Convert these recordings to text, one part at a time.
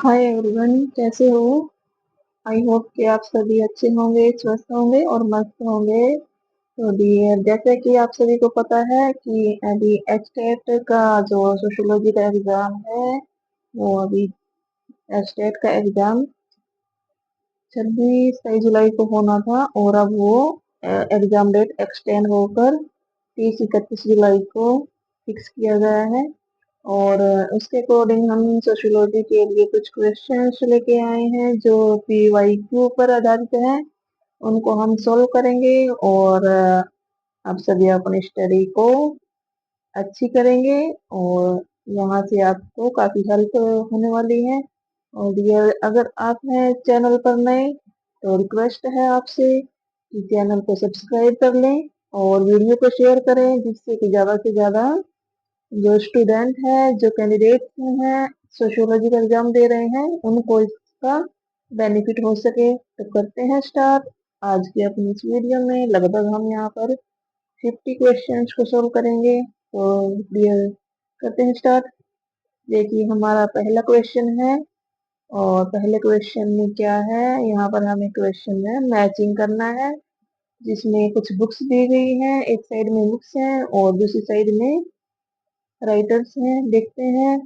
Hi everyone, कैसे हो? I hope कि आप सभी अच्छे होंगे, स्वस्थ होंगे और मस्त होंगे। तो डियर, जैसे कि आप सभी को पता है कि अभी एचटेट का जो सोशियोलॉजी का एग्जाम है, वो अभी एचटेट का एग्जाम 26 जुलाई को होना था और अब वो एग्जाम डेट एक्सटेंड होकर 30 31 जुलाई को फिक्स किया गया है। और उसके अकॉर्डिंग हम सोशियोलॉजी के लिए कुछ क्वेश्चंस लेके आए हैं जो PYQ पर आधारित हैं। उनको हम सॉल्व करेंगे और आप सभी अपनी स्टडी को अच्छी करेंगे और यहाँ से आपको काफी हेल्प होने वाली है। और ये अगर आप हैं चैनल पर नए, तो रिक्वेस्ट है आपसे कि चैनल को सब्सक्राइब कर लें और वीडियो को शेयर करें, जिससे कि ज्यादा से ज्यादा जो स्टूडेंट है, जो कैंडिडेट हैं, सोशियोलॉजी का एग्जाम दे रहे हैं, उनको इसका बेनिफिट हो सके। तो करते हैं स्टार्ट आज की अपनी इस वीडियो में। लगभग हम यहाँ पर 50 क्वेश्चंस को सोल्व करेंगे। तो डियर, करते हैं स्टार्ट। देखिए, हमारा पहला क्वेश्चन है और पहले क्वेश्चन में क्या है, यहाँ पर हमें क्वेश्चन में मैचिंग करना है, जिसमें कुछ बुक्स दी गई हैं। एक साइड में बुक्स हैं और दूसरी साइड में राइटर्स हैं। देखते हैं।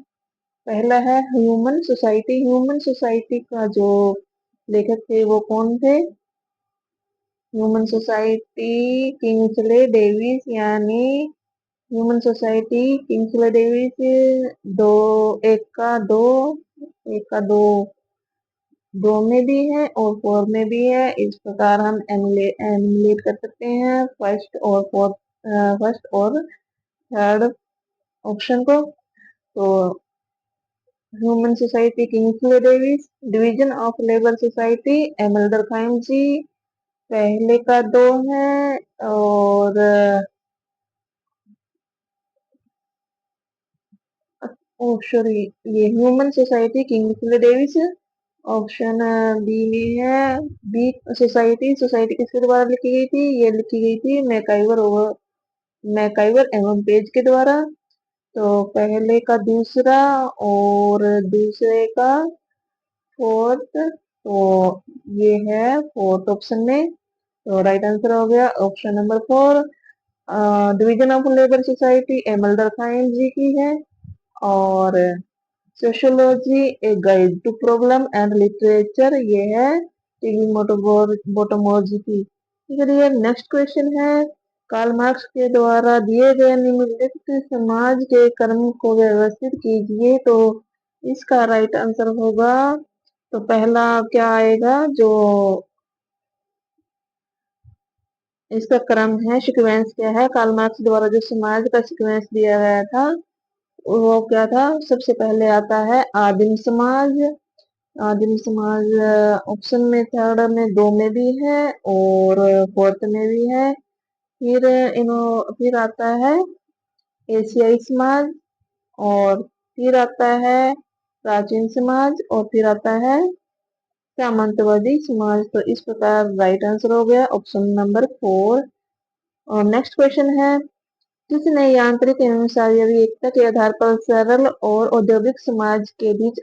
पहला है ह्यूमन सोसाइटी। ह्यूमन सोसाइटी का जो लेखक थे वो कौन थे? ह्यूमन सोसाइटी किंग्सले डेविस, यानी ह्यूमन सोसाइटी किंग्सले डेविस। दो, एक का दो, एक का दो, दो में भी है और फोर में भी है। इस प्रकार हम एनिमुलेट कर सकते हैं फर्स्ट और फोर्थ, फर्स्ट और थर्ड ऑप्शन को। तो human society Kingsley Davis, division of labour society Emile Durkheim ji, पहले का दो है। और सॉरी, ये human society Kingsley Davis option B में है। बी सोसाइटी, सोसाइटी किसके द्वारा लिखी गई थी? ये लिखी गई थी मैकाइवर एवं पेज के द्वारा। तो पहले का दूसरा और दूसरे का फोर्थ, तो ये है फोर्थ ऑप्शन में। तो राइट आंसर हो गया option number 4। Division of labour society Emile Durkheim ji की है। और sociology a guide to problem and literature, ये है टीवी बोटोमोर जी की। चलिए, नेक्स्ट क्वेश्चन है, कार्ल मार्क्स के द्वारा दिए गए निम्नलिखित समाज के कर्म को व्यवस्थित कीजिए। तो इसका राइट आंसर होगा, तो पहला क्या आएगा, जो इसका क्रम है, सीक्वेंस क्या है, कार्ल मार्क्स द्वारा जो समाज का सीक्वेंस दिया गया था वो क्या था? सबसे पहले आता है आदिम समाज। आदिम समाज ऑप्शन में थर्ड में दो में भी है और फोर्थ में भी है। फिर आता है एशियाई समाज, और फिर आता है प्राचीन समाज, और फिर आता है सामंतवादी समाज। तो इस प्रकार राइट आंसर हो गया ऑप्शन नंबर 4। और नेक्स्ट क्वेश्चन है, किसने यांत्रिक एवं शारीरिक एकता के आधार पर सरल और औद्योगिक समाज के बीच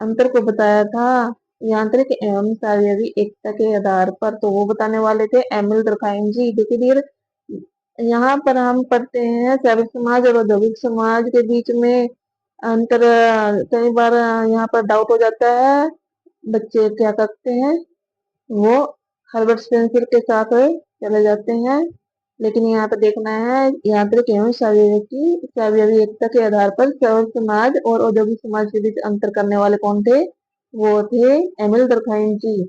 अंतर को बताया था? यांत्रिक एवं शारीरिक एकता के आधार पर तो वो बताने वाले थे एमिल durkheim जी। देखिए डियर, यहाँ पर हम पढ़ते हैं सरल समाज और औद्योगिक समाज के बीच में अंतर। कई बार यहाँ पर डाउट हो जाता है, बच्चे क्या करते हैं, वो हर्बर्ट स्पेंसर के साथ चले जाते हैं। लेकिन यहाँ पे देखना है यांत्रिक एवं शारीरिक एकता के आधार पर सरल समाज और औद्योगिक समाज के बीच अंतर करने वाले कौन थे? वो थे एमिल डरखाइम जी।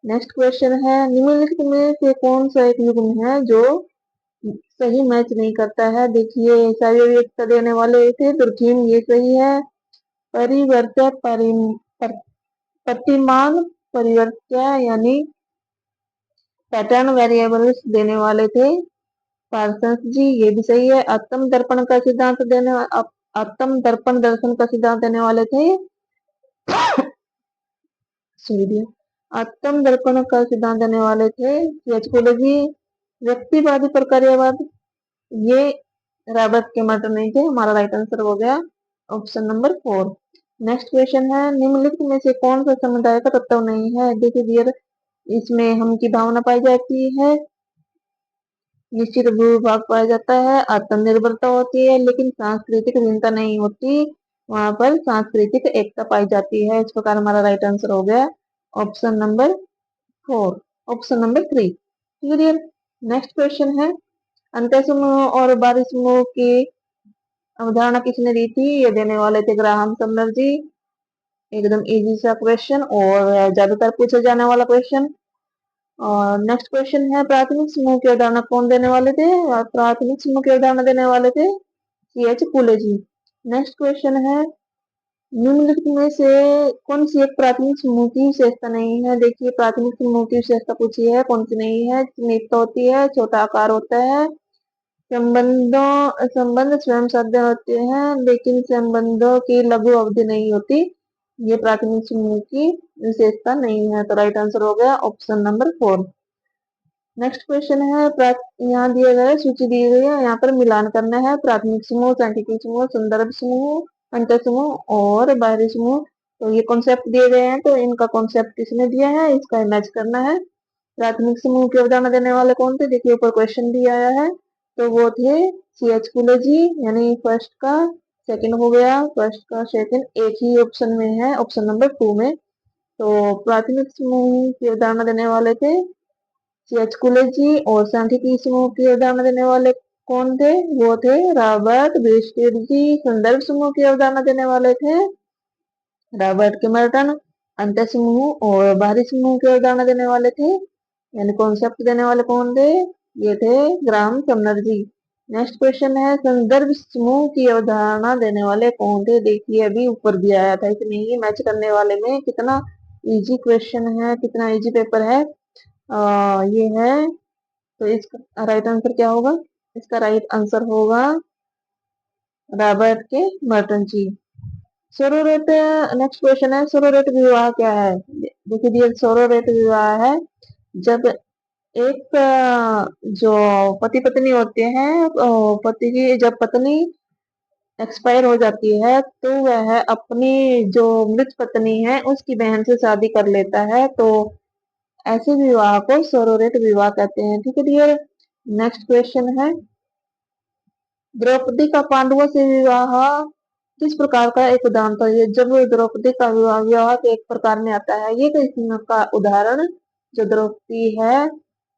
नेक्स्ट क्वेश्चन है, निम्नलिखित में से कौन सा एक युग्म है जो सही मैच नहीं करता है? देखिए, शारीरिक एकता देने वाले थे दुर्खीम, ये सही है। परिवर्त्य प्रतिमान परिवर्त्य यानी पैटर्न वेरिएबल्स देने वाले थे पार्सन्स जी, ये भी सही है। आत्म दर्पण का सिद्धांत आत्म दर्पण दर्शन का सिद्धांत देने वाले थे सूर्य। आत्म दर्पण का सिद्धांत देने वाले थे जी। व्यक्तिवादी प्रकार्यवाद, ये रॉबर्ट के मर्डर नहीं थे। हमारा राइट आंसर हो गया ऑप्शन नंबर 4। नेक्स्ट क्वेश्चन है, निम्नलिखित में से कौन सा समुदाय का तत्व नहीं है? देखिए डियर, इसमें हम की भावना पाई जाती है, निश्चित भूभाग पाया जाता है, आत्मनिर्भरता होती है, लेकिन सांस्कृतिक भिन्नता नहीं होती, वहां पर सांस्कृतिक एकता पाई जाती है। इस प्रकार हमारा राइट आंसर हो गया option number 4, option number 3। Clear. Next question है, अंत्य समूह और बाहरी समूह की अवधारणा किसने दी थी? ये देने वाले थे ग्राहम समनर जी। एकदम इजी सा क्वेश्चन और ज्यादातर पूछा जाने वाला क्वेश्चन। और नेक्स्ट क्वेश्चन है, प्राथमिक समूह की अवधारणा कौन देने वाले थे? प्राथमिक समूह की अवधारणा देने वाले थे C.H. पुले जी। नेक्स्ट क्वेश्चन है, निम्नलिखित में से कौन सी एक प्राथमिक समूह की विशेषता नहीं है? देखिए प्राथमिक समूह की विशेषता पूछी है, कौन सी नहीं है? नित्य होती है, छोटा आकार होता है, संबंध स्वयं साध्य होते हैं, लेकिन संबंधों की लघु अवधि नहीं होती। ये प्राथमिक समूह की विशेषता नहीं है, तो राइट आंसर हो गया ऑप्शन नंबर 4। नेक्स्ट क्वेश्चन है, यहाँ दिया गया है, सूची दी गई है, यहाँ पर मिलान करना है, प्राथमिक समूह, सांख्यिकी समूह, संदर्भ समूह, अंतर समूह और बाहरी समूह। तो ये कॉन्सेप्ट दिए गए हैं, तो इनका कॉन्सेप्ट किसने दिया है, इसका मैच करना है। प्राथमिक समूह की अवधारणा देने वाले कौन थे? देखिए ऊपर क्वेश्चन भी आया है, तो वो थे C.H. पुले जी, यानी फर्स्ट का सेकंड हो गया, फर्स्ट का सेकंड एक ही ऑप्शन में है, ऑप्शन नंबर 2 में। तो प्राथमिक समूह की अवधारणा देने वाले थे C.H. पुले जी, और सांख्यिकी समूह की अवधारणा देने वाले कौन थे? वो थे रॉबर्ट ब्रिस्टेड जी। संदर्भ समूह की अवधारणा देने वाले थे रॉबर्ट किमर्टन। अंत्य समूह और बाहरी समूह की अवधारणा देने वाले थे, यानी कॉन्सेप्ट देने वाले कौन थे? ये थे ग्राहम समनर जी। नेक्स्ट क्वेश्चन है, संदर्भ समूह की अवधारणा देने वाले कौन थे? देखिए अभी ऊपर भी आया था, इतनी ही मैच करने वाले में कितना इजी क्वेश्चन है, कितना इजी पेपर है। ये है, तो इसका राइट आंसर क्या होगा? इसका राइट आंसर होगा रॉबर्ट के मर्टन जी। सोरोरेट। नेक्स्ट क्वेश्चन है, सोरोरेट विवाह क्या है? देखिए दिए, सोरोरेट विवाह है जब एक जो पति पत्नी होते हैं, पति की जब पत्नी एक्सपायर हो जाती है, तो वह अपनी जो मृत पत्नी है उसकी बहन से शादी कर लेता है, तो ऐसे विवाह को सोरोरेट विवाह कहते हैं। ठीक है डियर। नेक्स्ट क्वेश्चन है, द्रौपदी का पांडवों से विवाह किस प्रकार का एक उदाहरण था? ये जब द्रौपदी का विवाह विवाह के एक प्रकार में आता है, ये किस का उदाहरण? जो द्रौपदी है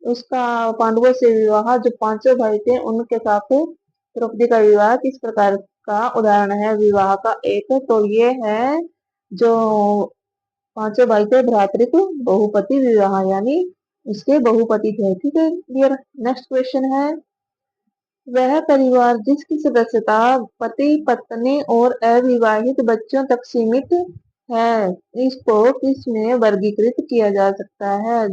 उसका पांडवों से विवाह, जो पांचों भाई थे उनके साथ द्रौपदी का विवाह किस प्रकार का उदाहरण है विवाह का एक? तो ये है जो पांचों भाई थे भ्रातृत्व बहुपति विवाह, यानी उसके बहुपति थे। ठीक है डियर। नेक्स्ट क्वेश्चन है, वह परिवार जिसकी सदस्यता पति पत्नी और अविवाहित बच्चों तक सीमित है, इसको किस में वर्गीकृत किया जा सकता है?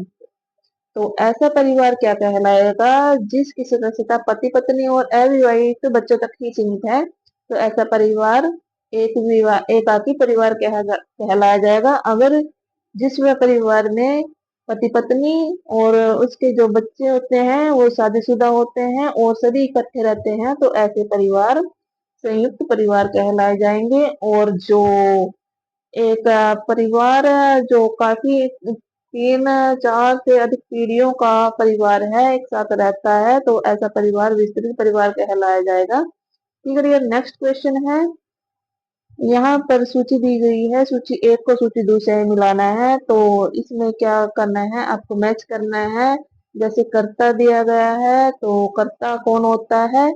तो ऐसा परिवार क्या कहलाएगा जिसकी सदस्यता पति पत्नी और अविवाहित बच्चों तक ही सीमित है? तो ऐसा परिवार एकाकी परिवार कहलाया जाएगा, अगर जिस परिवार में पति पत्नी और उसके जो बच्चे होते हैं वो शादीशुदा होते हैं और सभी इकट्ठे रहते हैं, तो ऐसे परिवार संयुक्त परिवार कहलाए जाएंगे। और जो एक परिवार जो काफी 3-4 से अधिक पीढ़ियों का परिवार है, एक साथ रहता है, तो ऐसा परिवार विस्तृत परिवार कहलाया जाएगा। ठीक है। नेक्स्ट क्वेश्चन है, यहाँ पर सूची दी गई है, सूची एक को सूची 2 से मिलाना है, तो इसमें क्या करना है, आपको मैच करना है। जैसे कर्ता दिया गया है, तो कर्ता कौन होता है?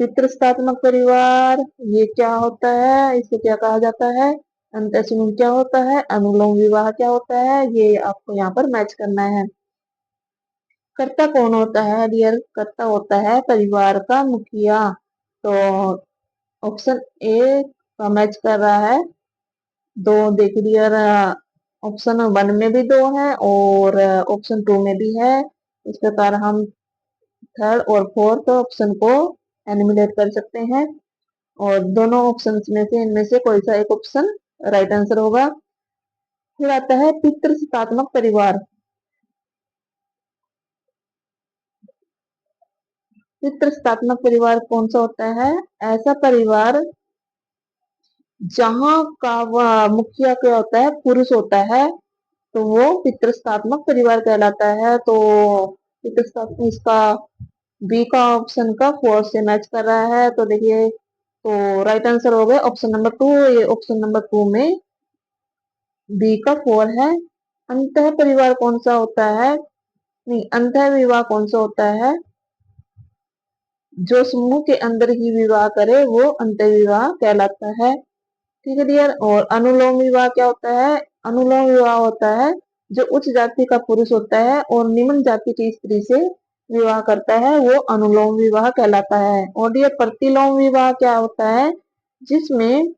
पितृस्थात्मक परिवार, ये क्या होता है, इसे क्या कहा जाता है? अंतःसमूह क्या होता है? अनुलोम विवाह क्या होता है? ये आपको यहाँ पर मैच करना है। कर्ता कौन होता है डियर? कर्ता होता है परिवार का मुखिया। तो ऑप्शन ए का मैच कर रहा है, दो देख डियर, ऑप्शन 1 में भी 2 है और ऑप्शन 2 में भी है। इस प्रकार हम थर्ड और फोर्थ ऑप्शन को एलिमिनेट कर सकते हैं, और दोनों ऑप्शन में से इनमें से कोई सा एक ऑप्शन राइट आंसर होगा। फिर आता है पितृसत्तात्मक परिवार। पितृसत्तात्मक परिवार कौन सा होता है? ऐसा परिवार जहाँ का मुखिया क्या होता है, पुरुष होता है, तो वो पितृस्थात्मक परिवार कहलाता है। तो पितृस्थात्मक इसका बी का ऑप्शन का 4 से मैच कर रहा है। तो देखिए, तो राइट आंसर हो गया ऑप्शन नंबर 2। ये ऑप्शन नंबर 2 में बी का 4 है। अंतः परिवार कौन सा होता है, नहीं, अंतः विवाह कौन सा होता है, जो समूह के अंदर ही विवाह करे वो अंतः विवाह कहलाता है। ठीक है डियर। और अनुलोम विवाह क्या होता है, अनुलोम विवाह होता है जो उच्च जाति का पुरुष होता है और निम्न जाति की स्त्री से विवाह करता है, वो अनुलोम विवाह कहलाता है। और डियर, प्रतिलोम विवाह क्या होता है, जिसमें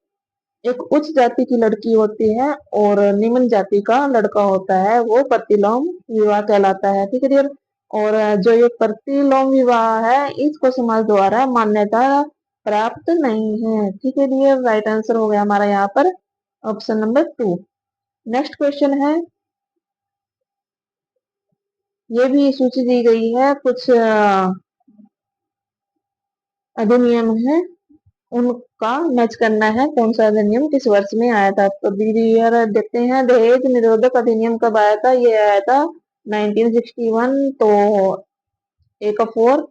एक उच्च जाति की लड़की होती है और निम्न जाति का लड़का होता है, वो प्रतिलोम विवाह कहलाता है। ठीक है डियर। और जो ये प्रतिलोम विवाह है, इसको समाज द्वारा मान्यता प्राप्त नहीं है। ठीक है डियर, राइट आंसर हो गया हमारा यहाँ पर ऑप्शन नंबर 2। नेक्स्ट क्वेश्चन है, ये भी सूची दी गई है, कुछ अधिनियम है, उनका मैच करना है, कौन सा अधिनियम किस वर्ष में आया था। तो दीदी यार देखते हैं, दहेज निरोधक अधिनियम कब आया था, ये आया था 1961। तो ए का 4।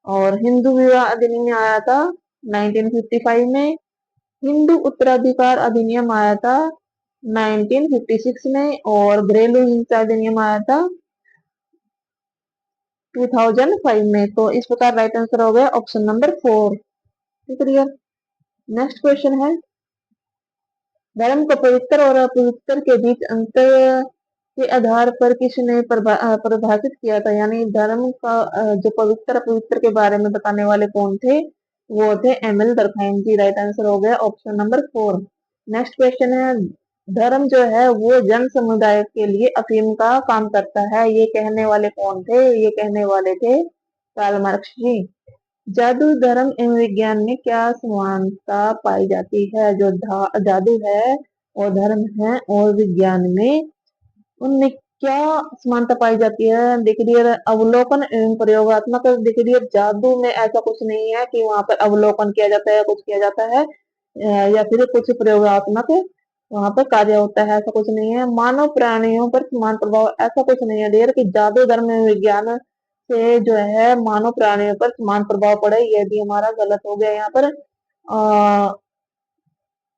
और हिंदू विवाह अधिनियम आया था 1955 में। हिंदू उत्तराधिकार अधिनियम आया था 1956 में। और घरेलू हिंसा अधिनियम आया था 2005 में। तो इस प्रकार राइट आंसर हो गया ऑप्शन नंबर 4। ठीक है। नेक्स्ट क्वेश्चन है, धर्म को पवित्र और अपवित्र के बीच अंतर के आधार पर किसने परिभाषित किया था। यानी धर्म का जो पवित्र अपवित्र के बारे में बताने वाले कौन थे, वो थे एम एल दरखाइन जी। राइट आंसर हो गया ऑप्शन नंबर 4। नेक्स्ट क्वेश्चन है, धर्म जो है वो जन समुदाय के लिए अफीम का काम करता है, ये कहने वाले कौन थे, ये कहने वाले थे कार्ल मार्क्स जी। जादू, धर्म एवं विज्ञान में क्या समानता पाई जाती है। जो जादू है और धर्म है और विज्ञान में, उनमें क्या समानता पाई जाती है। देखिए, अवलोकन एवं प्रयोगात्मक। देखिए, जादू में ऐसा कुछ नहीं है कि वहां पर अवलोकन किया जाता है, कुछ किया जाता है, या फिर कुछ प्रयोगात्मक वहां पर कार्य होता है, ऐसा कुछ नहीं है। मानव प्राणियों पर समान प्रभाव, ऐसा कुछ नहीं है डियर कि जादू, धर्म एवं विज्ञान से जो है मानव प्राणियों पर समान प्रभाव पड़े, ये भी हमारा गलत हो गया यहाँ पर।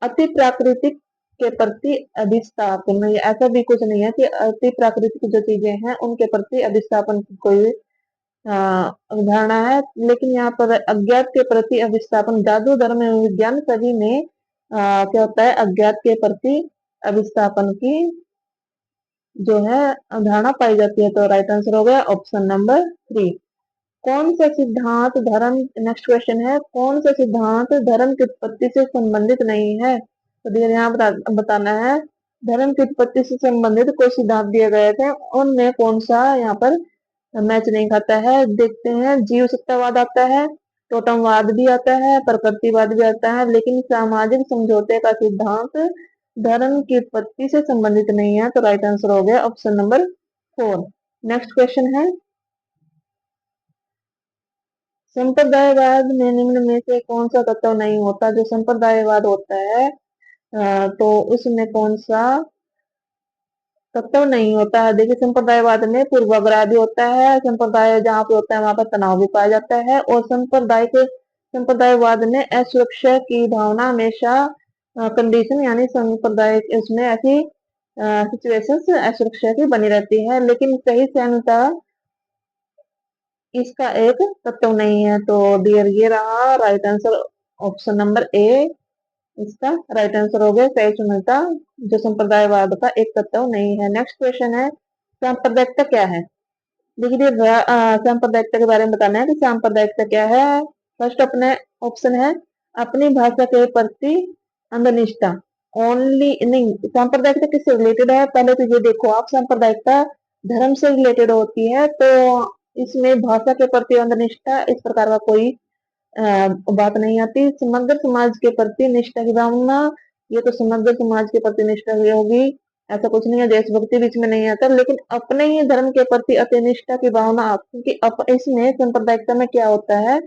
अति प्राकृतिक के प्रति अधिष्ठापन, ऐसा भी कुछ नहीं है कि अति प्राकृतिक जो चीजें हैं उनके प्रति अधिष्ठापन की कोई अवधारणा है। लेकिन यहाँ पर अज्ञात के प्रति अधिष्ठापन, जादू, धर्म एवं विज्ञान सभी में क्या होता है, अज्ञात के प्रति अधिष्ठापन की जो है अवधारणा पाई जाती है। तो राइट आंसर हो गया ऑप्शन नंबर 3। कौन सा सिद्धांत धर्म, नेक्स्ट क्वेश्चन है, कौन सा सिद्धांत धर्म की उत्पत्ति से संबंधित नहीं है। तो दिया यहाँ बताना है, धर्म की उत्पत्ति से संबंधित कोई सिद्धांत दिए गए थे, उनमें कौन सा यहाँ पर मैच नहीं खाता है। देखते हैं, जीव सत्तावाद आता है, टोटमवाद भी आता है, प्रकृतिवाद भी आता है, लेकिन सामाजिक समझौते का सिद्धांत धर्म की उत्पत्ति से संबंधित नहीं है। तो राइट आंसर हो गया ऑप्शन नंबर 4। नेक्स्ट क्वेश्चन है, संप्रदायवाद में निम्न में से कौन सा तत्व नहीं होता। जो संप्रदायवाद होता है तो उसमें कौन सा तत्व नहीं होता है। देखिए, संप्रदायवाद में पूर्वाग्रह भी होता है, संप्रदाय जहाँ पे होता है वहां पर तनाव भी पाया जाता है, और संप्रदायवाद में असुरक्षा की भावना हमेशा कंडीशन, यानी संप्रदाय उसमें ऐसी सिचुएशंस असुरक्षा की बनी रहती है, लेकिन सही सहनता इसका एक तत्व नहीं है। तो डियर, ये रहा right answer option number A, इसका राइट आंसर हो गया सही सुनता, जो संप्रदायवाद का एक तत्व नहीं है। नेक्स्ट क्वेश्चन है, सांप्रदायिकता क्या है। देखिए, सांप्रदायिकता के बारे में बताना है कि सांप्रदायिकता क्या है। फर्स्ट अपने ऑप्शन है, अपनी भाषा के प्रति अंधनिष्ठा। ओनली नहीं, सांप्रदायिकता किससे रिलेटेड है, पहले तो ये देखो आप, सांप्रदायिकता धर्म से रिलेटेड होती है, तो इसमें भाषा के प्रति अंधनिष्ठा इस प्रकार का कोई बात नहीं आती। समग्र समाज के प्रति निष्ठा की भावना, ये तो समग्र समाज के प्रति निष्ठा हुई होगी, ऐसा कुछ नहीं है। देशभक्ति बीच में नहीं आता, लेकिन अपने ही धर्म के प्रति अति निष्ठा की भावना, क्योंकि इसमें सांप्रदायिकता में क्या होता है,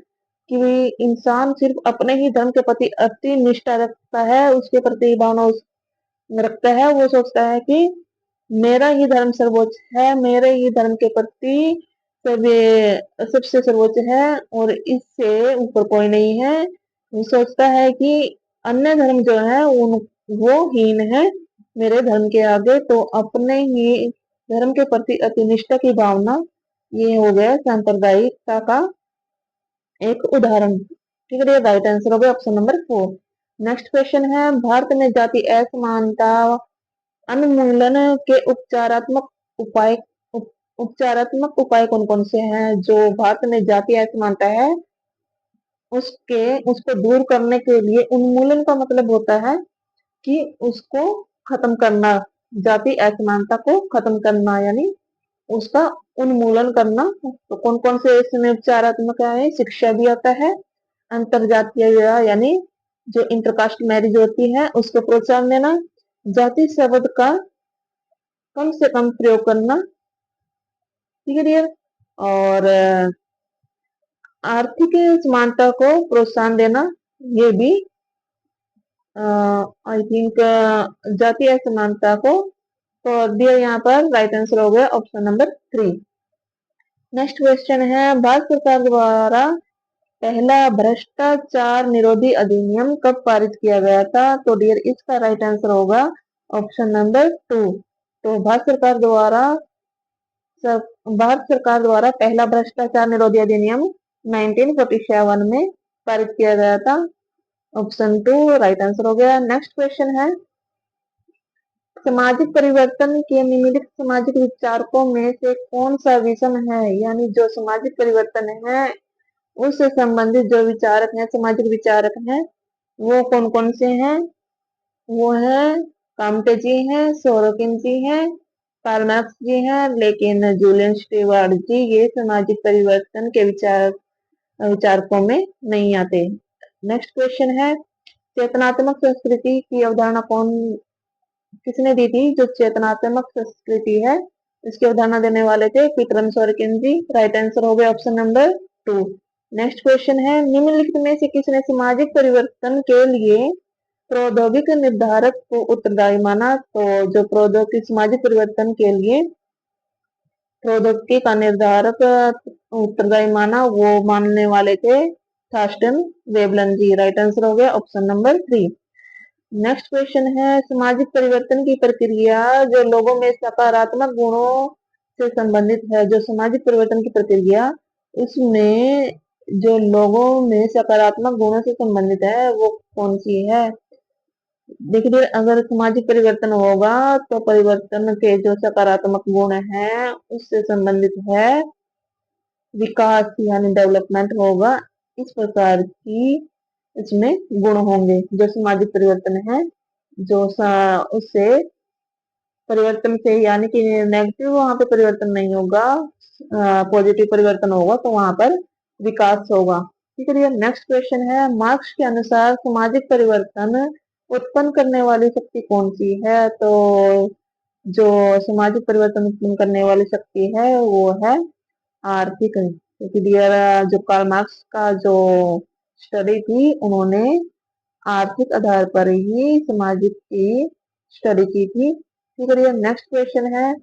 कि इंसान सिर्फ अपने ही धर्म के प्रति अति निष्ठा रखता है, उसके प्रति भावना रखता है। वो सोचता है कि मेरा ही धर्म सर्वोच्च है, मेरे ही धर्म के प्रति सबसे सर्वोच्च है और इससे ऊपर कोई नहीं है। वो सोचता है कि अन्य धर्म जो है वो हीन है मेरे धर्म के आगे। तो अपने ही धर्म के प्रति अतिनिष्ठा की भावना, ये हो गया सांप्रदायिकता का एक उदाहरण। ठीक है, राइट आंसर हो गया ऑप्शन नंबर 4। नेक्स्ट क्वेश्चन है, भारत में जाति असमानता उन्मूलन के उपचारात्मक उपाय कौन कौन से हैं? जो भारत में जाति असमानता है उसको दूर करने के लिए, उन्मूलन का मतलब होता है कि उसको खत्म करना, जाति असमानता को खत्म करना यानी उसका उन्मूलन करना। तो कौन कौन से इसमें उपचारात्मक है? शिक्षा भी आता है, अंतरजातीय विवाह यानी जो इंटरकास्ट मैरिज होती है उसको प्रोत्साहन देना, जाति शब्द का कम से कम प्रयोग करना, ठीक है डियर, और आर्थिक समानता को प्रोत्साहन देना, ये भी आई थिंक जातीय असमानता को। तो डियर यहाँ पर राइट आंसर हो गया ऑप्शन नंबर 3। नेक्स्ट क्वेश्चन है, भारत सरकार द्वारा पहला भ्रष्टाचार निरोधी अधिनियम कब पारित किया गया था? तो डियर इसका राइट आंसर होगा ऑप्शन नंबर 2। तो भारत सरकार द्वारा पहला भ्रष्टाचार निरोधी अधिनियम 1947 में पारित किया गया था। ऑप्शन 2 राइट आंसर हो गया। नेक्स्ट क्वेश्चन है, सामाजिक परिवर्तन के निम्नलिखित सामाजिक विचारकों में से कौन सा विषम है? यानी जो सामाजिक परिवर्तन है उससे संबंधित जो विचारक हैं, सामाजिक विचारक हैं, वो कौन कौन से हैं? वो है काम्टे जी हैं, सोरोकिन जी हैं, कार्ल मार्क्स जी हैं, लेकिन जूलियन स्टीवार्ट जी ये सामाजिक परिवर्तन के विचारकों में नहीं आते। नेक्स्ट क्वेश्चन है, चेतनात्मक संस्कृति की अवधारणा किसने दी थी? जो चेतनात्मक संस्कृति है इसकी अवधारणा देने वाले थे विक्रम सोरेकिन जी। राइट आंसर हो गया ऑप्शन नंबर 2। नेक्स्ट क्वेश्चन है, निम्नलिखित में से किसने सामाजिक परिवर्तन के लिए प्रौद्योगिक निर्धारक को उत्तरदायी माना? तो जो प्रौद्योगिक सामाजिक परिवर्तन के लिए प्रौद्योगिकी का निर्धारक उत्तरदायी माना, वो मानने वाले थे थॉर्स्टेन वेबलन जी। राइट आंसर हो गया ऑप्शन नंबर 3। नेक्स्ट क्वेश्चन है, सामाजिक परिवर्तन की प्रक्रिया जो लोगों में सकारात्मक गुणों से संबंधित है। जो सामाजिक परिवर्तन की प्रक्रिया उसमें जो लोगों में सकारात्मक गुणों से संबंधित है वो कौन सी है? देखिए, अगर सामाजिक परिवर्तन होगा तो परिवर्तन के जो सकारात्मक गुण हैं उससे संबंधित है विकास यानी डेवलपमेंट होगा। इस प्रकार की इसमें गुण होंगे जो सामाजिक परिवर्तन है। उससे परिवर्तन से यानी कि नेगेटिव वहां पे परिवर्तन नहीं होगा, पॉजिटिव परिवर्तन होगा, तो वहां पर विकास होगा। ठीक है, नेक्स्ट क्वेश्चन है, मार्क्स के अनुसार सामाजिक परिवर्तन उत्पन्न करने वाली शक्ति कौन सी है? तो जो सामाजिक परिवर्तन उत्पन्न करने वाली शक्ति है वो है आर्थिक। क्योंकि डियर जो कार्ल मार्क्स का जो स्टडी थी उन्होंने आर्थिक आधार पर ही सामाजिक की स्टडी की थी। ठीक है, नेक्स्ट क्वेश्चन है,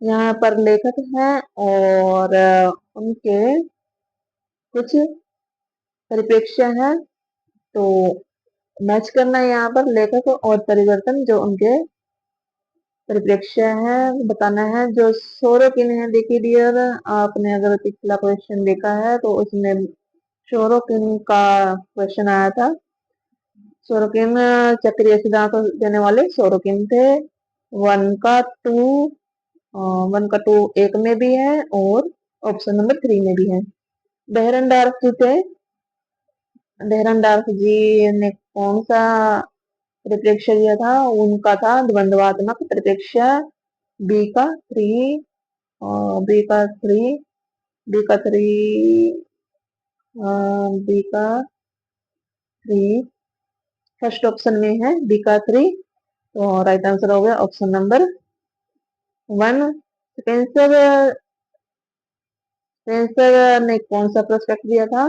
यहाँ पर लेखक हैं और उनके कुछ परिप्रेक्ष्य हैं, तो मैच करना है यहाँ पर लेखक और परिवर्तन जो उनके परिप्रेक्ष्य है बताना है। जो सोरोकिन है, देखिए डियर आपने अगर पिछला क्वेश्चन देखा है तो उसमें सोरोकिन का क्वेश्चन आया था। सोरोकिन चक्रीय सिद्धांत देने वाले सोरोकिन थे। वन का टू वन का टू एक में भी है और ऑप्शन नंबर 3 में भी है। बेहरनडार्फ जी थे, बेहरनडार्फ जी ने कौन सा परिप्रेक्ष्य दिया था? उनका था द्वंद्वात्मक परिप्रेक्ष्य। बी का थ्री बी का थ्री बी का थ्री बी का थ्री फर्स्ट ऑप्शन में है बी का 3। तो राइट आंसर हो गया ऑप्शन नंबर 1। स्पेंसर स्पेंसर ने कौन सा प्रोस्पेक्ट दिया था?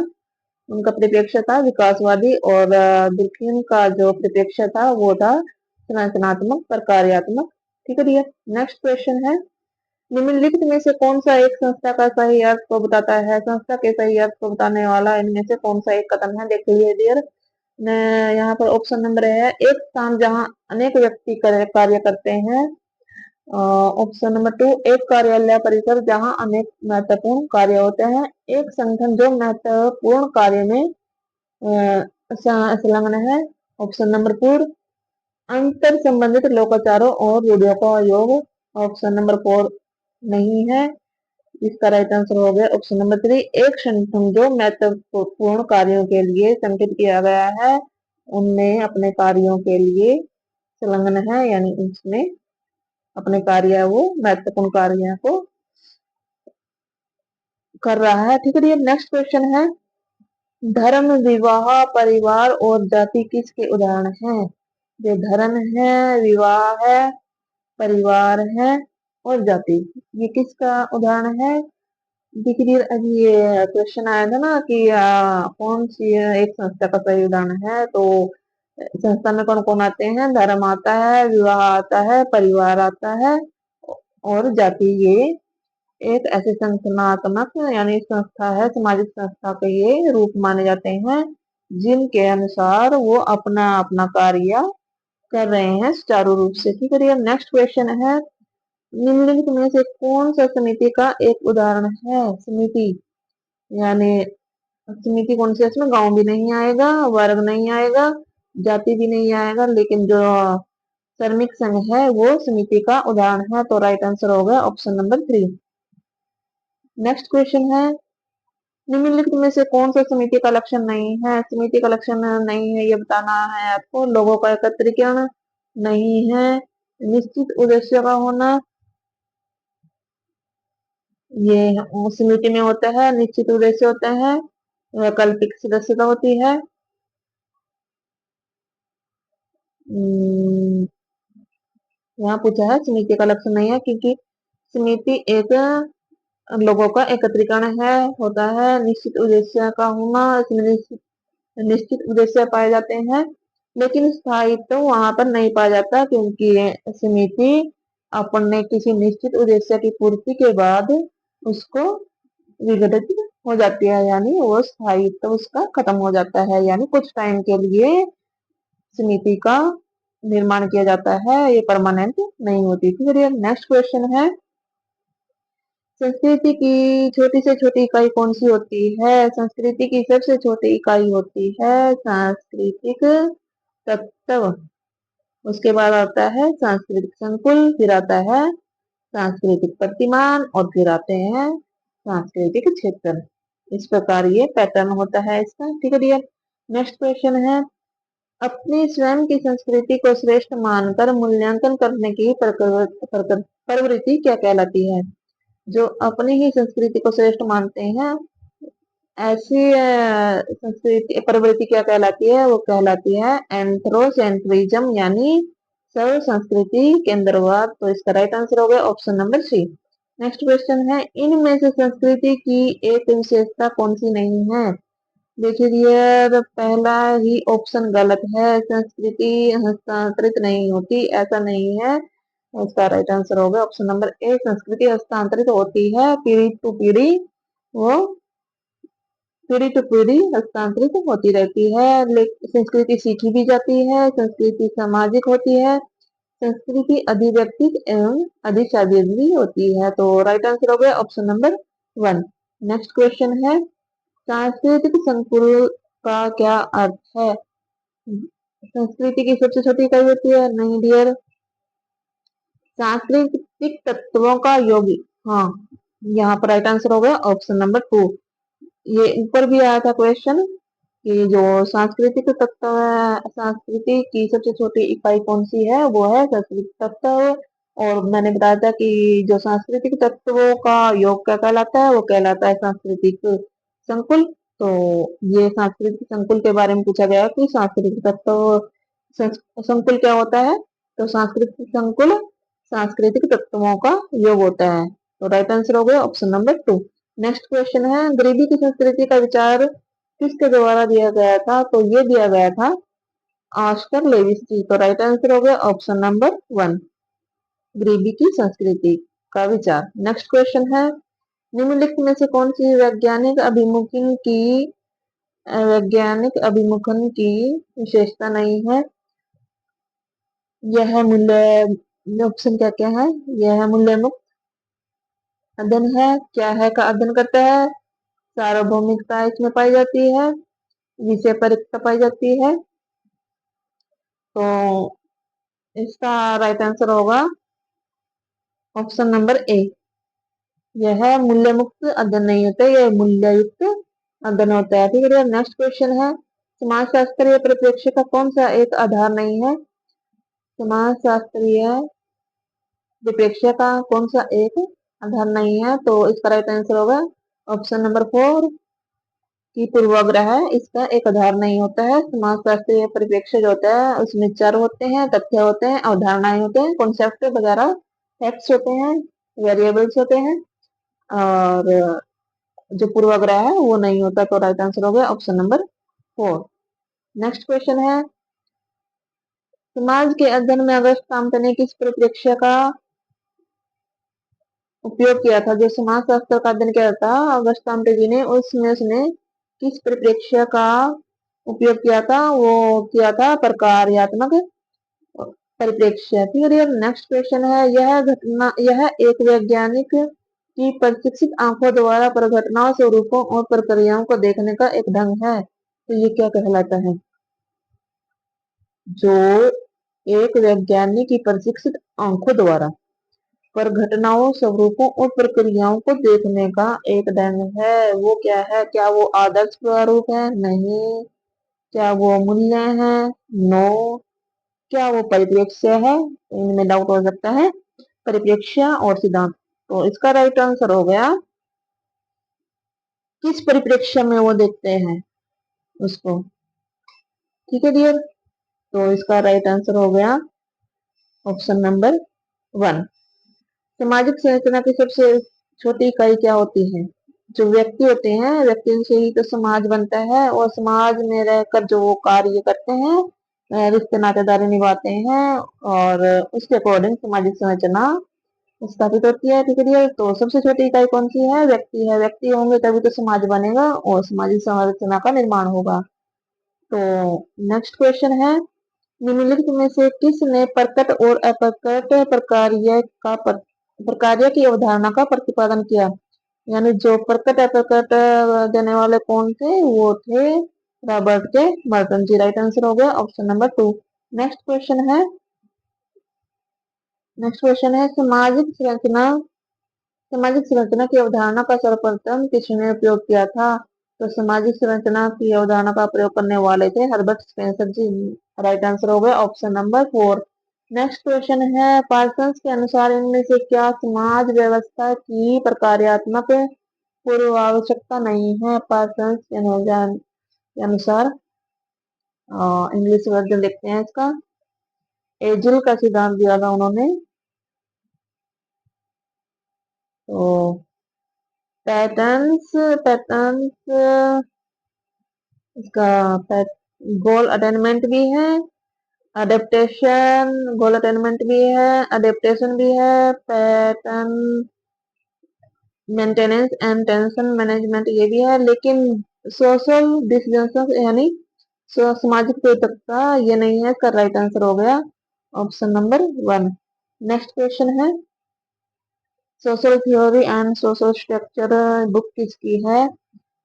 उनका परिप्रेक्ष्य था विकासवादी और दुर्खिम का जो परिप्रेक्ष्य था वो था संरचनात्मक प्रकार्यात्मक। ठीक है भैया। नेक्स्ट क्वेश्चन है, निम्नलिखित में से कौन सा एक संस्था का सही अर्थ को बताता है? संस्था के सही अर्थ को बताने वाला इनमें से कौन सा एक कथन है? देखिए डियर, यहाँ पर ऑप्शन नंबर है, एक स्थान जहाँ अनेक व्यक्ति कार्य करते हैं। ऑप्शन नंबर 2, एक कार्यालय परिसर जहाँ अनेक महत्वपूर्ण कार्य होते हैं। एक संगठन जो महत्वपूर्ण कार्य में संलग्न है। ऑप्शन नंबर 4, अंतर संबंधित लोकाचारों और रूढ़ियों का योग। ऑप्शन नंबर 4 नहीं है। इसका राइट आंसर हो गया ऑप्शन नंबर 3, एक संगठन जो महत्वपूर्ण कार्यों के लिए संगठित किया गया है, उनमें अपने कार्यों के लिए संलग्न है, यानी उसमें अपने कार्य वो महत्वपूर्ण कार्य को कर रहा है। ठीक है। नेक्स्ट क्वेश्चन है, धर्म, विवाह, परिवार और जाति किसके उदाहरण हैं? जो धर्म है, विवाह है, परिवार है और जाति, ये किसका उदाहरण है? देखिए अभी ये क्वेश्चन आया था ना कि कौन सी एक संस्था का सही उदाहरण है, तो संस्था में कौन कौन आते हैं? धर्म आता है, विवाह आता है, परिवार आता है और जाति। ये एक ऐसे संगठनात्मक यानी संस्था है, सामाजिक संस्था के ये रूप माने जाते हैं जिनके अनुसार वो अपना अपना कार्य कर रहे हैं सुचारू रूप से। ठीक है। नेक्स्ट क्वेश्चन है, निम्नलिखित में से कौन सा समिति का एक उदाहरण है? समिति यानी समिति कौन सी है? इसमें गांव भी नहीं आएगा, वर्ग नहीं आएगा, जाति भी नहीं आएगा, लेकिन जो श्रमिक संघ है वो समिति का उदाहरण है। तो राइट आंसर हो गया ऑप्शन नंबर 3। नेक्स्ट क्वेश्चन है, निम्नलिखित में से कौन सा समिति का लक्षण नहीं है? समिति का लक्षण नहीं है ये बताना है आपको। लोगों का एकत्रीकरण नहीं है, निश्चित उद्देश्य का होना, ये समिति में होता है, निश्चित उद्देश्य होता है, वैकल्पिक सदस्यता होती है। यहाँ पूछा है समिति का लक्षण नहीं है क्योंकि समिति एक लोगों का एकत्रीकरण है, होता है, निश्चित उद्देश्य का होना, इसमें निश्चित उद्देश्य पाए जाते हैं, लेकिन स्थायित्व तो वहां पर नहीं पाया जाता क्योंकि समिति अपने किसी निश्चित उद्देश्य की पूर्ति के बाद उसको विघटित हो जाती है, यानी वो स्थायित्व उसका खत्म हो जाता है, यानी कुछ टाइम के लिए समिति का निर्माण किया जाता है, ये परमानेंट नहीं होती। फिर नेक्स्ट क्वेश्चन है, संस्कृति की छोटी से छोटी इकाई कौन सी होती है? संस्कृति की सबसे छोटी इकाई होती है सांस्कृतिक तत्व। उसके बाद आता है सांस्कृतिक संकुल, फिर आता है सांस्कृतिक प्रतिमान और फिर आते हैं सांस्कृतिक क्षेत्र। इस प्रकार ये पैटर्न होता है इसका। ठीक है डियर। नेक्स्ट क्वेश्चन है, अपनी स्वयं की संस्कृति को श्रेष्ठ मानकर मूल्यांकन करने की प्रवृत्ति क्या कहलाती है? जो अपनी ही संस्कृति को श्रेष्ठ मानते हैं, ऐसी संस्कृति प्रवृत्ति क्या कहलाती है? वो कहलाती है एंथ्रोसेंट्रिज्म, यानी सर्व संस्कृति केंद्रवाद। तो इसका राइट आंसर हो गया ऑप्शन नंबर 3। नेक्स्ट क्वेश्चन है, इनमें से संस्कृति की एक विशेषता कौन सी नहीं है? देखिए डियर, पहला ही ऑप्शन गलत है, संस्कृति हस्तांतरित नहीं होती, ऐसा नहीं है। उसका राइट आंसर होगा ऑप्शन नंबर ए, संस्कृति हस्तांतरित होती है, पीढ़ी टू पीढ़ी वो पीढ़ी टू पीढ़ी हस्तांतरित होती रहती है। संस्कृति सीखी भी जाती है, संस्कृति सामाजिक होती है, संस्कृति अधिव्यक्तिक एवं अधिशाब्दिक होती है। तो राइट आंसर हो गया ऑप्शन नंबर 1। नेक्स्ट क्वेश्चन है, सांस्कृतिक संकुल का क्या अर्थ है? संस्कृति की सबसे छोटी इकाई होती है? नहीं डियर, सांस्कृतिक तत्वों का योग। हाँ, यहाँ पर राइट आंसर हो गया ऑप्शन नंबर 2। ये ऊपर भी आया था क्वेश्चन कि जो सांस्कृतिक तत्व है, संस्कृति की सबसे छोटी इकाई कौन सी है? वो है सांस्कृतिक तत्व। और मैंने बताया था कि जो सांस्कृतिक तत्वों का योग क्या कहलाता है? वो कहलाता है सांस्कृतिक संकुल। तो ये सांस्कृतिक संकुल के बारे में पूछा गया कि सांस्कृतिक तत्व संकुल क्या होता है? तो सांस्कृतिक संकुल सांस्कृतिक तत्वों का योग होता है। तो राइट आंसर हो गया ऑप्शन नंबर 2। नेक्स्ट क्वेश्चन है, गरीबी की संस्कृति का विचार किसके द्वारा दिया गया था? तो ये दिया गया था ऑस्कर लेविस्की। तो राइट आंसर हो गया ऑप्शन नंबर 1, गरीबी की संस्कृति का विचार। नेक्स्ट क्वेश्चन है, निम्नलिखित में से कौन सी वैज्ञानिक अभिमुखन की विशेषता नहीं है? यह मूल्य, ऑप्शन क्या क्या है? यह मूल्य मुक्त अध्ययन है, क्या है का अध्ययन करता है, सार्वभौमिकता इसमें पाई जाती है, विषय परिकता पाई जाती है। तो इसका राइट आंसर होगा ऑप्शन नंबर ए, यह मूल्य मुक्त अध्ययन नहीं होता, यह मूल्ययुक्त अध्ययन होता है। ठीक है, नेक्स्ट क्वेश्चन है, समाज शास्त्रीय परिप्रेक्ष्य का कौन सा एक आधार नहीं है? समाज शास्त्रीय परिप्रेक्ष्य का कौन सा एक आधार नहीं है? तो इसका राइट आंसर होगा ऑप्शन नंबर 4 की पूर्वाग्रह है, इसका एक आधार नहीं होता है। समाज शास्त्रीय परिप्रेक्ष्य जो होता है उसमें चर होते हैं, तथ्य होते हैं, अवधारणाएं होते हैं, कॉन्सेप्ट वगैरह, फैक्ट्स होते हैं, वेरिएबल्स होते हैं, और जो पूर्वाग्रह है वो नहीं होता। तो राइट आंसर हो गया ऑप्शन नंबर 4। नेक्स्ट क्वेश्चन है, समाज के अध्ययन में अगस्त काम्टे ने किस परिप्रेक्ष्य का उपयोग किया था? जो समाज शास्त्र का अध्ययन किया था अगस्त काम्टे जी ने, उसमें उसने किस परिप्रेक्ष्य का उपयोग किया था? वो किया था प्रकार्यात्मक परिप्रेक्ष्य। ठीक है, नेक्स्ट क्वेश्चन है, यह एक वैज्ञानिक की प्रशिक्षित आंखों द्वारा घटनाओं, स्वरूपों और प्रक्रियाओं को देखने का एक ढंग है। तो ये क्या कहलाता है? जो एक वैज्ञानिक की प्रशिक्षित आंखों द्वारा पर घटनाओं, स्वरूपों और प्रक्रियाओं को देखने का एक ढंग है, वो क्या है? क्या वो आदर्श प्रारूप है? नहीं। क्या वो मूल्य है? नो। क्या वो परिप्रेक्ष्य है? इनमें डाउट हो सकता है, परिप्रेक्ष्य और सिद्धांत। तो इसका राइट आंसर हो गया, किस परिप्रेक्ष्य में वो देखते हैं उसको। ठीक है डियर, तो इसका राइट आंसर हो गया ऑप्शन नंबर 1। सामाजिक संरचना की सबसे छोटी इकाई क्या होती है? जो व्यक्ति होते हैं, व्यक्ति से ही तो समाज बनता है, और समाज में रहकर जो वो कार्य करते हैं, रिश्ते नातेदारी निभाते हैं, और उसके अकॉर्डिंग सामाजिक संरचना स्थापित होती है। ठीक है, तो सबसे छोटी इकाई कौन सी है? व्यक्ति है। व्यक्ति होंगे तभी तो समाज बनेगा और सामाजिक संरचना का निर्माण होगा। तो नेक्स्ट क्वेश्चन है, निम्नलिखित में से किसने प्रकट और अप्रकट प्रकार्य की अवधारणा का प्रतिपादन किया? यानी जो प्रकट अप्रकट देने वाले कौन थे? वो थे Robert K Merton ji. Right answer हो गया ऑप्शन नंबर 2। नेक्स्ट क्वेश्चन है, सामाजिक संरचना की अवधारणा का सर्वप्रथम किसने उपयोग किया था? तो सामाजिक संरचना की अवधारणा का प्रयोग करने वाले थे हर्बर्ट स्पेंसर जी। राइट आंसर हो गया ऑप्शन नंबर 4। नेक्स्ट क्वेश्चन है, पार्सन्स के अनुसार इनमें से क्या समाज व्यवस्था की प्रकार्यात्मक पूर्व आवश्यकता नहीं है? पार्सन्स के अनुसार इंग्लिश वर्जन लिखते हैं इसका, एजिल का सिद्धांत दिया था उन्होंने। तो पैटर्न्स इसका गोल अटेनमेंट भी है, अडेप्टेशन गोल अटेनमेंट भी है, अडेप्टेशन भी है, pattern maintenance and tension management ये भी है, लेकिन सोशल डिसीजन यानी सामाजिक परिपक्वता ये नहीं है। इसका राइट आंसर हो गया ऑप्शन नंबर 1। नेक्स्ट क्वेश्चन है, social theory and social structure book किसकी है?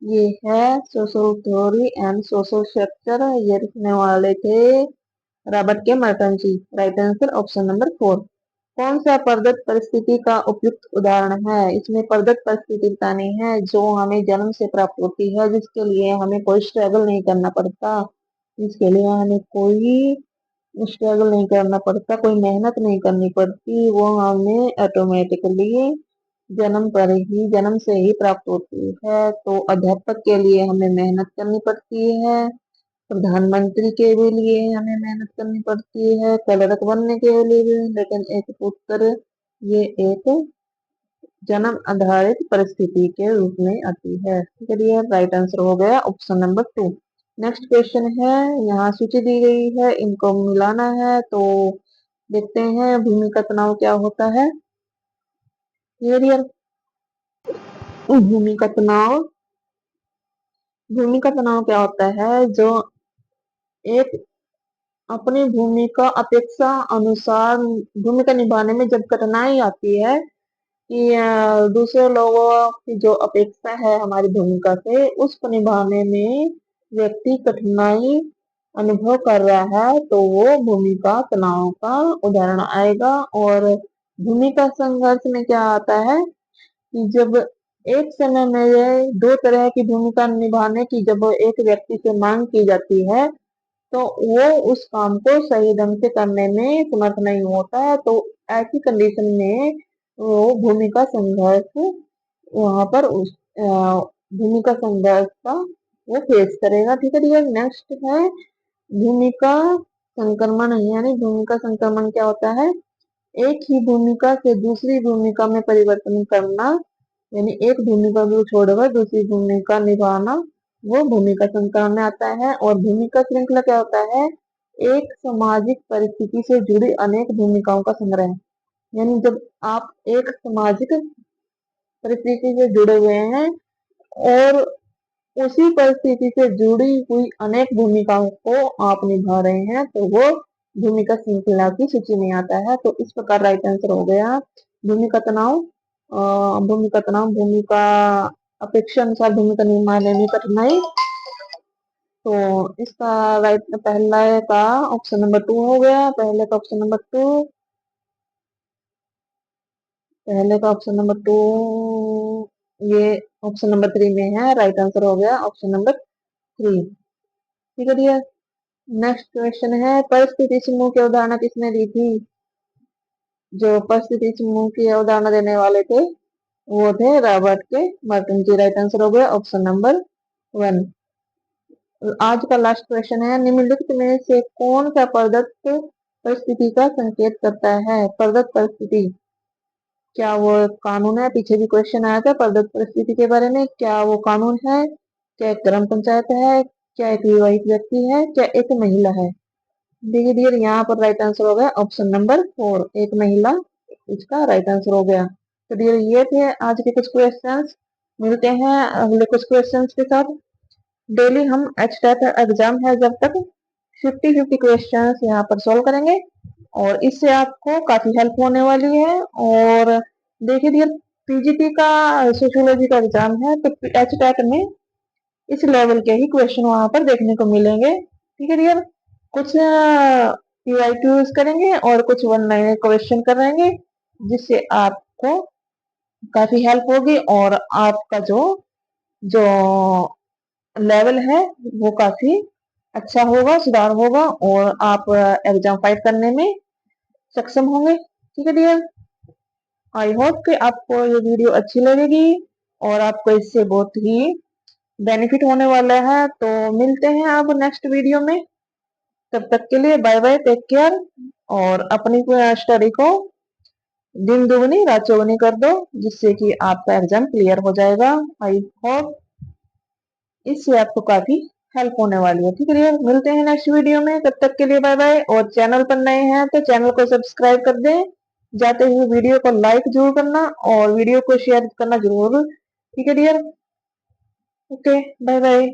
ये है social theory and social structure, ये लिखने वाले थे Robert K Merton ji. Right answer option number 4। कौन सा प्रदत्त परिस्थिति का उपयुक्त उदाहरण है? इसमें प्रदत्त परिस्थिति बतानी है जो हमें जन्म से प्राप्त होती है, जिसके लिए हमें कोई स्ट्रगल नहीं करना पड़ता, जिसके लिए हमें कोई स्ट्रगल नहीं करना पड़ता, कोई मेहनत नहीं करनी पड़ती, वो हमें ऑटोमेटिकली जन्म से ही प्राप्त होती है। तो अध्यापक के लिए हमें मेहनत करनी पड़ती है, प्रधानमंत्री के भी लिए हमें मेहनत करनी पड़ती है, कलरक बनने के लिए भी, लेकिन एक पुत्र ये एक जन्म आधारित परिस्थिति के रूप में आती है। ठीक है डियर, राइट आंसर हो गया ऑप्शन नंबर 2। नेक्स्ट क्वेश्चन है, यहाँ सूची दी गई है, इनको मिलाना है। तो देखते हैं भूमि का तनाव क्या होता है। ये डियर, भूमि का तनाव, भूमि का तनाव क्या होता है, जो एक अपनी भूमिका अपेक्षा अनुसार भूमिका निभाने में जब कठिनाई आती है कि दूसरे लोगों की जो अपेक्षा है हमारी भूमिका से, उसको निभाने में व्यक्ति कठिनाई अनुभव कर रहा है, तो वो भूमिका तनाव का उदाहरण आएगा। और भूमिका संघर्ष में क्या आता है कि जब एक समय में ये दो तरह की भूमिका निभाने की जब एक व्यक्ति से मांग की जाती है, तो वो उस काम को सही ढंग से करने में समर्थ नहीं होता है, तो ऐसी कंडीशन में वो भूमिका संघर्ष वहां पर उस भूमिका संघर्ष का वो फेस करेगा। ठीक है डियर, नेक्स्ट है भूमिका संक्रमण। यानी भूमिका संक्रमण क्या होता है, एक ही भूमिका से दूसरी भूमिका में परिवर्तन करना, यानी एक भूमिका को छोड़कर दूसरी भूमिका निभाना, वो भूमिका संक्रमण में आता है। और भूमिका श्रृंखला क्या होता है, एक सामाजिक परिस्थिति से जुड़ी अनेक भूमिकाओं का संग्रह। यानी जब आप एक सामाजिक परिस्थिति से जुड़े हुए हैं और उसी परिस्थिति से जुड़ी हुई अनेक भूमिकाओं को आप निभा रहे हैं, तो वो भूमिका श्रृंखला की सूची में आता है। तो इस प्रकार राइट आंसर हो गया भूमिका तनाव। भूमिका तनाव, भूमिका अपेक्षा अनुसार भूमिका निर्माण में कठिनाई। तो इसका राइट पहला का ऑप्शन नंबर 2 हो गया। पहले का ऑप्शन नंबर 2, पहले का ऑप्शन नंबर 2 ये ऑप्शन नंबर 3 में है। राइट आंसर हो गया ऑप्शन नंबर 3। ठीक है डियर, नेक्स्ट क्वेश्चन है, परिस्थिति समूह की अवधारणा किसने दी थी। जो परिस्थिति समूह की अवधारणा देने वाले थे वो थे Robert K Merton ji. Right answer हो गया ऑप्शन नंबर 1। आज का लास्ट क्वेश्चन है, निम्नलिखित में से कौन सा प्रदत्त परिस्थिति का संकेत करता है। प्रदत्त परिस्थिति, क्या वो कानून है। पीछे भी क्वेश्चन आया था प्रदत्त परिस्थिति के बारे में, क्या वो कानून है, क्या एक ग्राम पंचायत है, क्या एक विवाहित व्यक्ति है, क्या एक महिला है। देखिए डियर, यहाँ पर राइट आंसर हो गया ऑप्शन नंबर 4, एक महिला, इसका राइट आंसर हो गया। तो डियर, ये थे आज के कुछ क्वेश्चंस। मिलते हैं अगले कुछ क्वेश्चंस के साथ। डेली हम एचटेट एग्जाम है जब तक 50-50 क्वेश्चंस यहाँ पर सॉल्व करेंगे, और इससे आपको काफी हेल्प होने वाली है। और देखिए डियर, पीजीटी का सोशियोलॉजी का एग्जाम है, तो एचटेट में इस लेवल के ही क्वेश्चन वहां पर देखने को मिलेंगे। ठीक है डियर, कुछ पीवाईक्यूज करेंगे और कुछ वन लाइनर क्वेश्चन करेंगे, जिससे आपको काफी हेल्प होगी और आपका जो जो लेवल है वो काफी अच्छा होगा, सुधार होगा, और आप एग्जाम फाइट करने में सक्षम होंगे। ठीक है डियर, आई होप कि आपको ये वीडियो अच्छी लगेगी और आपको इससे बहुत ही बेनिफिट होने वाला है। तो मिलते हैं अब नेक्स्ट वीडियो में, तब तक के लिए बाय बाय, टेक केयर। और अपनी स्टडी को दिन दुगनी रात चौगुनी कर दो, जिससे कि आपका एग्जाम क्लियर हो जाएगा। आई होप इससे आपको काफी हेल्प होने वाली है। ठीक है भैया, मिलते हैं नेक्स्ट वीडियो में, तब तक के लिए बाय बाय। और चैनल पर नए हैं तो चैनल को सब्सक्राइब कर दें, जाते हुए वीडियो को लाइक जरूर करना और वीडियो को शेयर करना जरूर। ठीक है डियर, ओके, बाय बाय।